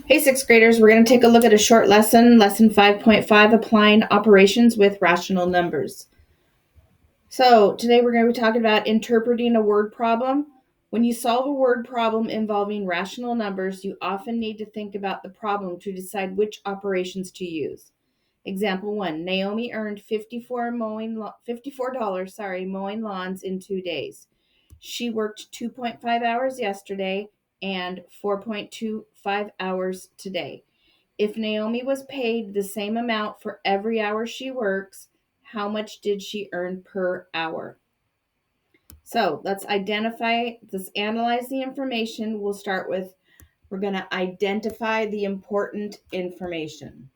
Hey, sixth graders, we're going to take a look at a short lesson, lesson 5.5, applying operations with rational numbers. So today we're going to be talking about interpreting a word problem. When you solve a word problem involving rational numbers, you often need to think about the problem to decide which operations to use. Example 1, Naomi earned $54 mowing lawns in 2 days. She worked 2.5 hours yesterday and 4.25 hours today. If Naomi was paid the same amount for every hour she works, how much did she earn per hour? So let's analyze the information. We'll start with, we're going to identify the important information.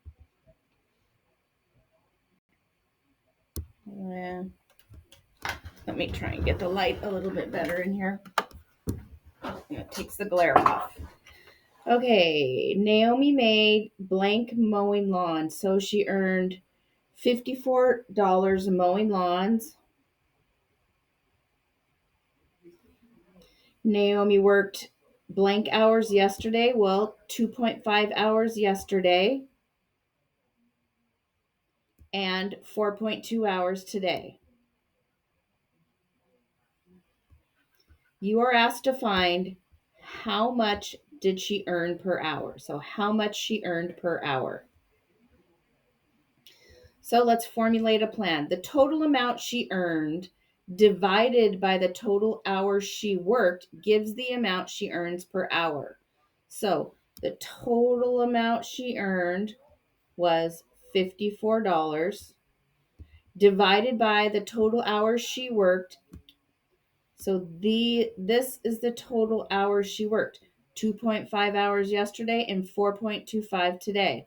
Let me try and get the light a little bit better in here. It takes the glare off. Okay, Naomi made blank mowing lawns, so she earned $54 mowing lawns. Naomi worked blank hours yesterday. Well, 2.5 hours yesterday and 4.2 hours today. You are asked to find how much did she earn per hour. So how much she earned per hour. So let's formulate a plan. The total amount she earned divided by the total hours she worked gives the amount she earns per hour. So the total amount she earned was $54 divided by the total hours she worked. So this is the total hours she worked. 2.5 hours yesterday and 4.25 today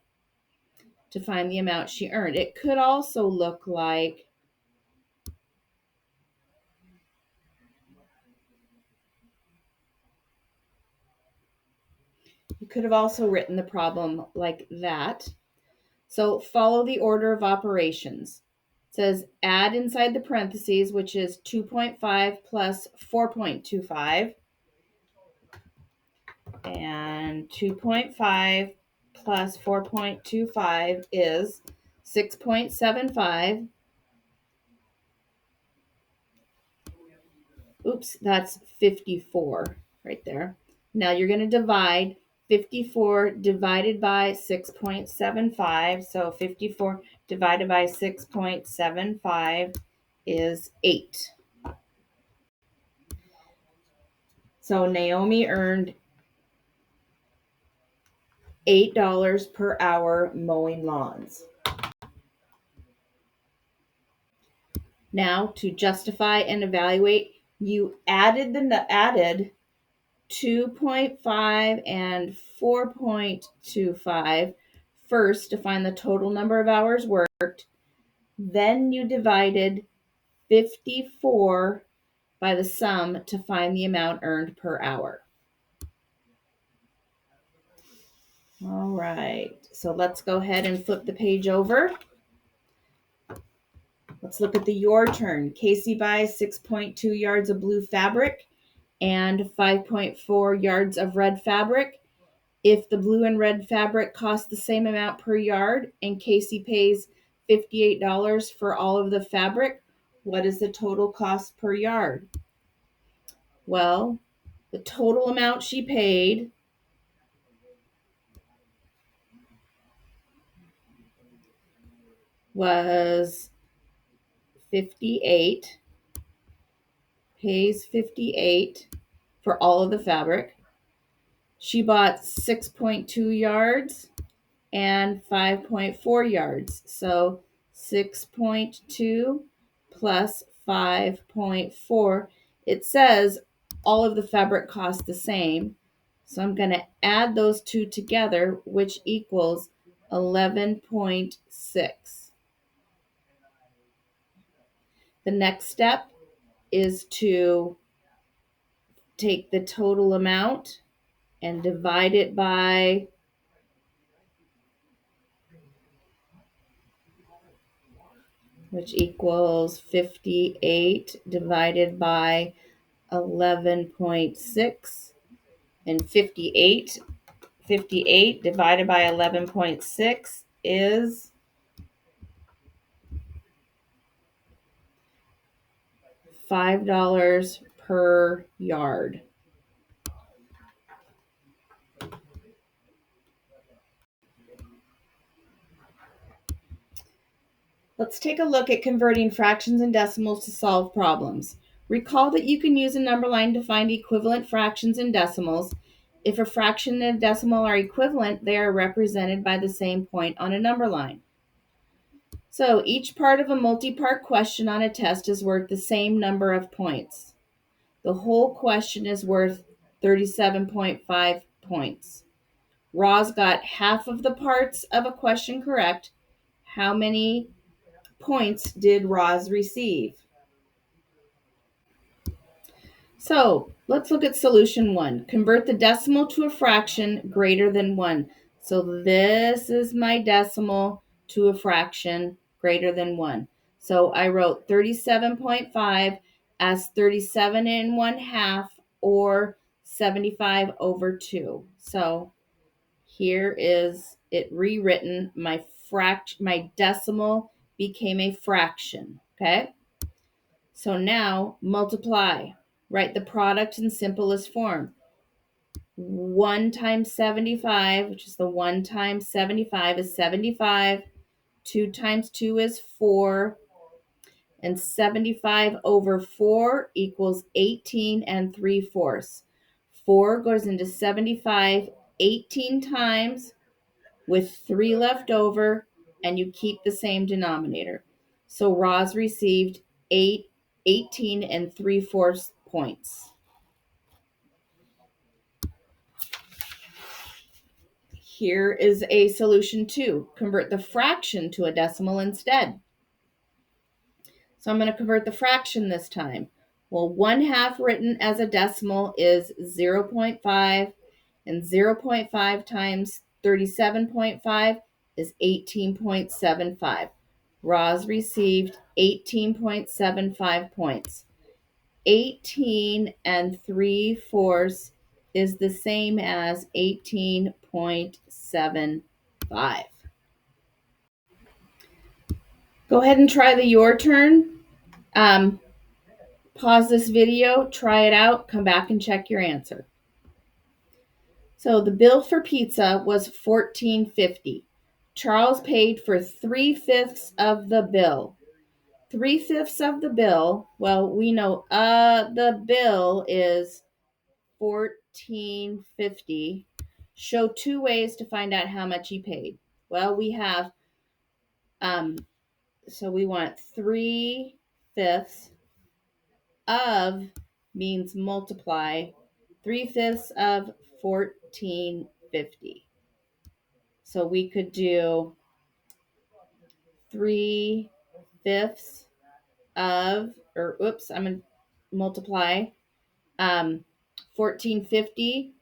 to find the amount she earned. It could also look like you could have also written the problem like that. So follow the order of operations. It says add inside the parentheses, which is 2.5 plus 4.25. And 2.5 plus 4.25 is 6.75. Oops, that's 54 right there. Now you're going to divide 54 divided by 6.75. So 54 divided by 6.75 is 8. So Naomi earned $8 per hour mowing lawns. Now to justify and evaluate, you added 2.5 and 4.25 first to find the total number of hours worked. Then you divided 54 by the sum to find the amount earned per hour. All right, so let's go ahead and flip the page over. Let's look at the your turn. Casey buys 6.2 yards of blue fabric and 5.4 yards of red fabric. If the blue and red fabric cost the same amount per yard and Casey pays $58 for all of the fabric, what is the total cost per yard? Well, the total amount she paid was 58, pays 58 for all of the fabric. She bought 6.2 yards and 5.4 yards. So 6.2 plus 5.4. It says all of the fabric costs the same. So I'm going to add those two together, which equals 11.6. The next step is to take the total amount and divide it by which equals 58 divided by 11.6. And 58 58 divided by 11.6 is $5 per yard. Let's take a look at converting fractions and decimals to solve problems. Recall that you can use a number line to find equivalent fractions and decimals. If a fraction and a decimal are equivalent, they are represented by the same point on a number line. So each part of a multi-part question on a test is worth the same number of points. The whole question is worth 37.5 points. Roz got half of the parts of a question correct. How many points did Roz receive? So let's look at solution 1. Convert the decimal to a fraction greater than 1. So this is my decimal to a fraction greater than 1. So I wrote 37.5 as 37 and 1/2 or 75 over 2. So here is it rewritten. My decimal became a fraction, okay? So now multiply. Write the product in simplest form. 1 times 75, which is the 1 times 75 is 75. 2 times 2 is 4. And 75 over 4 equals 18 and 3/4. 4 goes into 75 18 times with 3 left over, and you keep the same denominator. So Roz received 18 and 3/4 points. Here is a solution 2. Convert the fraction to a decimal instead. So I'm going to convert the fraction this time. Well, 1/2 written as a decimal is 0.5, and 0.5 times 37.5 is 18.75. Roz received 18.75 points. 18 and 3/4 is the same as 18.75. Go ahead and try the your turn. Pause this video, try it out, come back and check your answer. So the bill for pizza was $14.50. Charles paid for 3/5 of the bill. 3/5 of the bill, well, we know the bill is $14.50. Show 2 ways to find out how much he paid. Well, we have so we want 3/5 of means multiply 3/5 of 14.50. So we could do 3/5 of, I'm going to multiply 14.50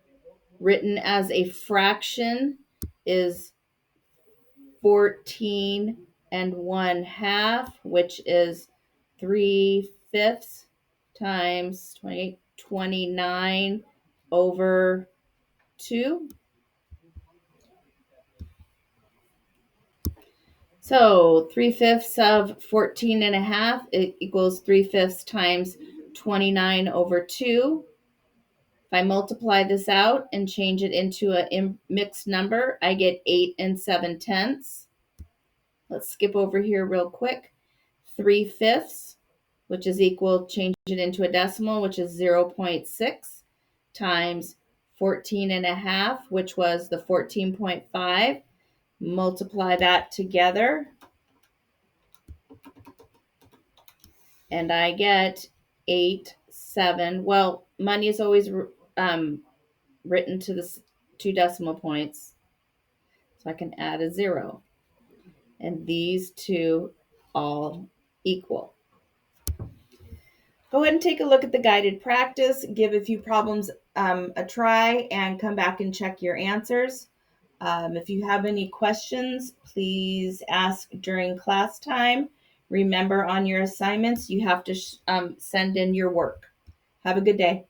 written as a fraction is 14 and 1/2, which is 3/5 times 29 over 2. So 3/5 of 14.5 equals 3/5 times 29 over 2. If I multiply this out and change it into a mixed number, I get 8 and 7/10. Let's skip over here real quick. 3/5, which is equal, change it into a decimal, which is 0.6 times 14.5, which was the 14.5. Multiply that together, and I get 8, 7. Well, money is always written to the 2 decimal points, so I can add a 0. And these 2 all equal. Go ahead and take a look at the guided practice, give a few problems a try, and come back and check your answers. If you have any questions, please ask during class time. Remember, on your assignments, you have to send in your work. Have a good day.